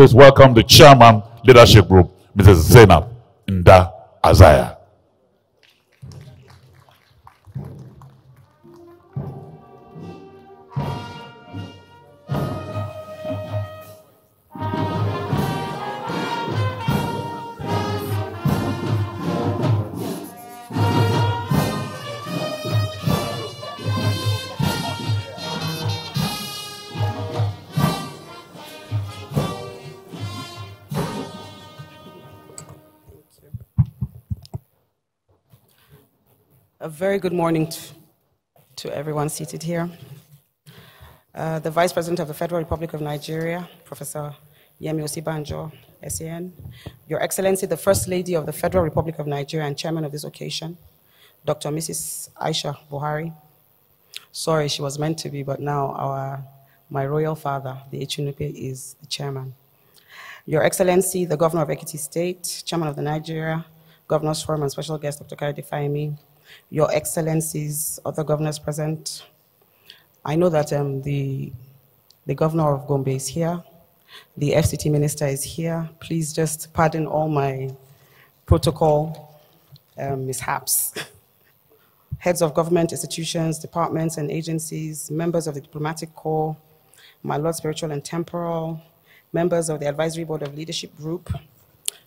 Please welcome the Chairman, Leadership Group, Mrs. Zainab Nda-Isaiah. A very good morning to everyone seated here. The Vice President of the Federal Republic of Nigeria, Professor Yemi Osibanjo, SAN, Your Excellency, the First Lady of the Federal Republic of Nigeria and Chairman of this occasion, Dr. Mrs. Aisha Buhari. Sorry, she was meant to be, but now my royal father, the Echunupe, is the chairman. Your Excellency, the Governor of Ekiti State, Chairman of the Nigeria Governors Forum and special guest, Dr. Kayode Fayemi, Your Excellencies, other governors present. I know that the Governor of Gombe is here. The FCT Minister is here. Please just pardon all my protocol mishaps. Heads of government institutions, departments and agencies, members of the diplomatic corps, my Lord Spiritual and Temporal, members of the Advisory Board of Leadership Group,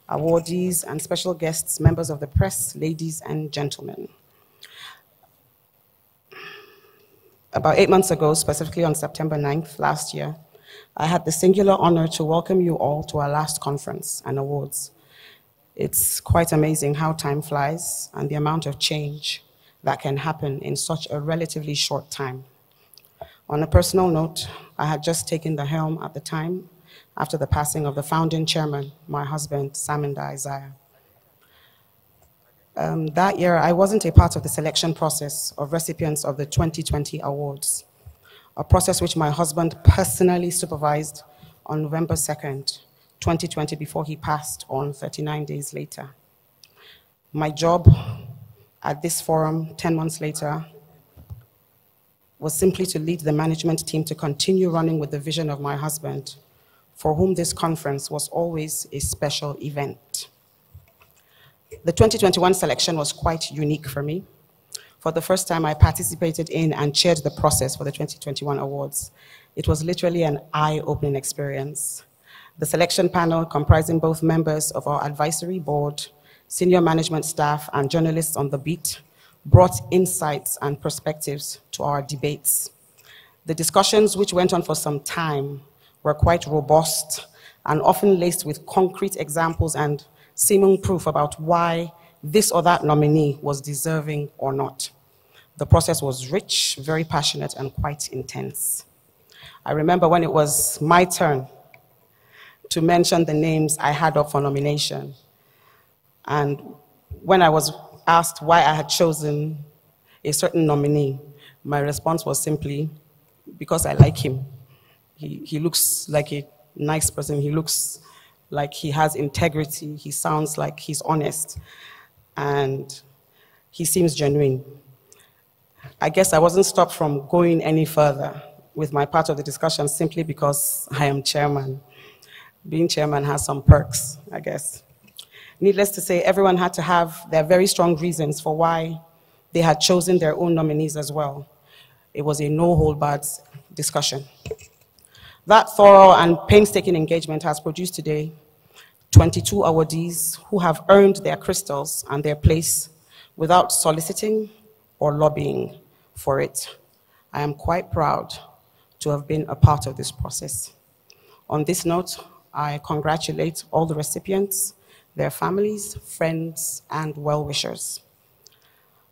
awardees and special guests, members of the press, ladies and gentlemen. About 8 months ago, specifically on September 9th last year, I had the singular honor to welcome you all to our last conference and awards. It's quite amazing how time flies and the amount of change that can happen in such a relatively short time. On a personal note, I had just taken the helm at the time after the passing of the founding chairman, my husband, Zainab Nda-Isaiah. That year, I wasn't a part of the selection process of recipients of the 2020 awards, a process which my husband personally supervised on November 2nd, 2020, before he passed on 39 days later. My job at this forum 10 months later was simply to lead the management team to continue running with the vision of my husband, for whom this conference was always a special event. The 2021 selection was quite unique for me. For the first time, I participated in and chaired the process for the 2021 awards. It was literally an eye-opening experience. The selection panel, comprising both members of our advisory board, senior management staff, and journalists on the beat, brought insights and perspectives to our debates. The discussions, which went on for some time, were quite robust and often laced with concrete examples and seeming proof about why this or that nominee was deserving or not. The process was rich, very passionate, and quite intense. I remember when it was my turn to mention the names I had up for nomination. And when I was asked why I had chosen a certain nominee, my response was simply, because I like him. He looks like a nice person. He looks like he has integrity. He sounds like he's honest. And he seems genuine. I guess I wasn't stopped from going any further with my part of the discussion simply because I am chairman. Being chairman has some perks, I guess. Needless to say, everyone had to have their very strong reasons for why they had chosen their own nominees as well. It was a no-hold-barred discussion. That thorough and painstaking engagement has produced today 22 awardees who have earned their crystals and their place without soliciting or lobbying for it. I am quite proud to have been a part of this process. On this note, I congratulate all the recipients, their families, friends, and well-wishers.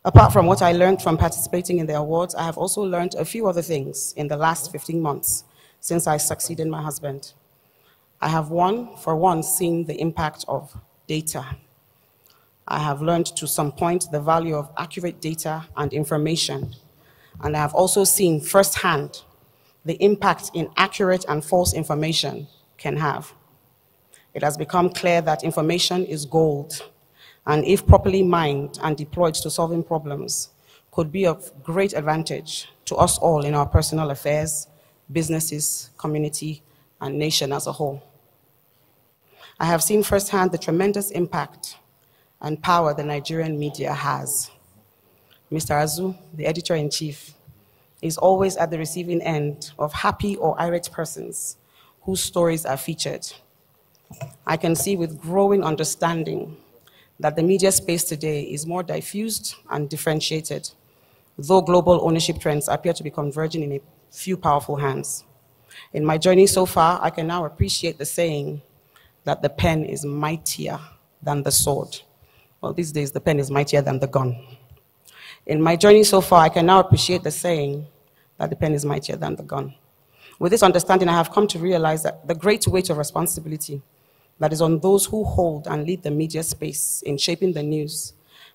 Apart from what I learned from participating in the awards, I have also learned a few other things in the last 15 months since I succeeded my husband. I have for one, seen the impact of data. I have learned to some point the value of accurate data and information. And I have also seen firsthand the impact inaccurate and false information can have. It has become clear that information is gold, and if properly mined and deployed to solving problems, could be of great advantage to us all in our personal affairs, businesses, community, and nation as a whole. I have seen firsthand the tremendous impact and power the Nigerian media has. Mr. Azu, the editor-in-chief, is always at the receiving end of happy or irate persons whose stories are featured. I can see with growing understanding that the media space today is more diffused and differentiated, though global ownership trends appear to be converging in a few powerful hands. In my journey so far, I can now appreciate the saying that the pen is mightier than the sword. Well, these days, the pen is mightier than the gun. In my journey so far, I can now appreciate the saying that the pen is mightier than the gun. With this understanding, I have come to realize that the great weight of responsibility that is on those who hold and lead the media space in shaping the news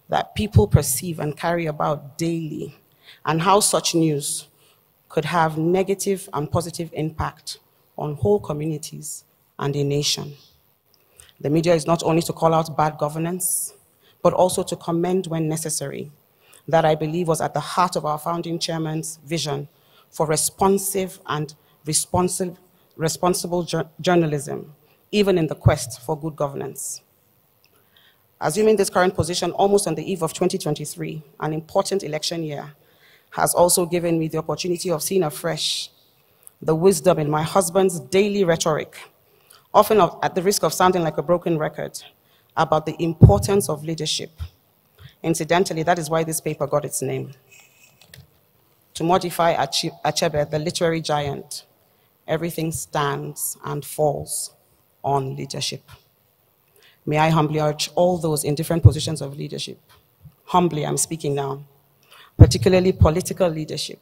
that people perceive and carry about daily, and how such news could have negative and positive impact on whole communities and a nation. The media is not only to call out bad governance, but also to commend when necessary. That, I believe, was at the heart of our founding chairman's vision for responsive and responsible journalism, even in the quest for good governance. Assuming this current position almost on the eve of 2023, an important election year, has also given me the opportunity of seeing afresh the wisdom in my husband's daily rhetoric, often at the risk of sounding like a broken record, about the importance of leadership. Incidentally, that is why this paper got its name. To modify Achebe, the literary giant, everything stands and falls on leadership. May I humbly urge all those in different positions of leadership, humbly I'm speaking now, particularly political leadership,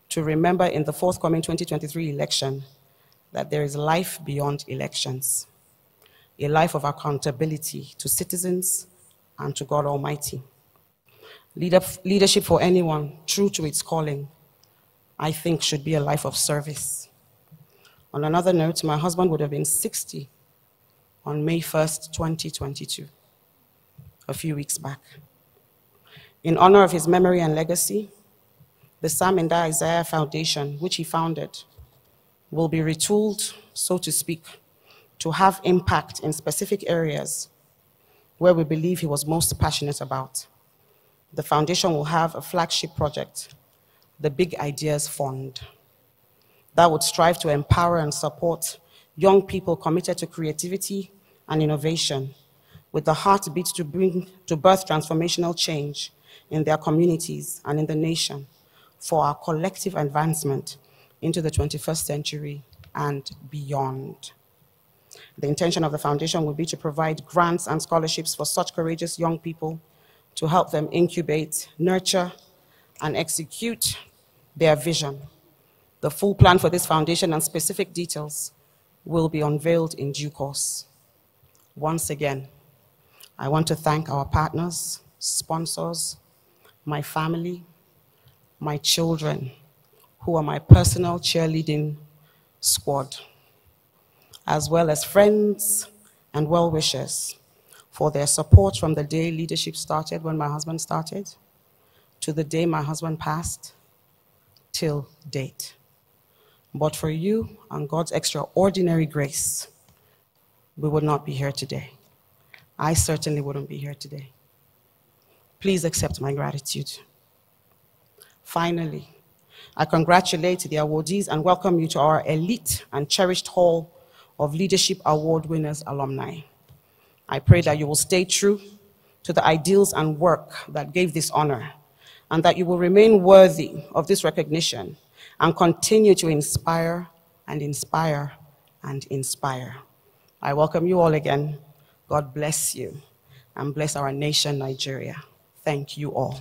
to remember in the forthcoming 2023 election that there is life beyond elections, a life of accountability to citizens and to God Almighty. Leadership for anyone true to its calling, I think, should be a life of service. On another note, my husband would have been 60 on May 1st, 2022, a few weeks back. In honor of his memory and legacy, the Zainab Nda-Isaiah Foundation, which he founded, will be retooled, so to speak, to have impact in specific areas where we believe he was most passionate about. The foundation will have a flagship project, the Big Ideas Fund, that would strive to empower and support young people committed to creativity and innovation, with the heartbeat to birth transformational change in their communities and in the nation for our collective advancement into the 21st century and beyond. The intention of the foundation will be to provide grants and scholarships for such courageous young people to help them incubate, nurture, and execute their vision. The full plan for this foundation and specific details will be unveiled in due course. Once again, I want to thank our partners, sponsors, my family, my children, who are my personal cheerleading squad, as well as friends and well-wishers for their support from the day leadership started, when my husband started, to the day my husband passed, till date. But for you and God's extraordinary grace, we would not be here today. I certainly wouldn't be here today. Please accept my gratitude. Finally, I congratulate the awardees and welcome you to our elite and cherished Hall of Leadership Award Winners alumni. I pray that you will stay true to the ideals and work that gave this honor, and that you will remain worthy of this recognition and continue to inspire and inspire and inspire. I welcome you all again. God bless you and bless our nation, Nigeria. Thank you all.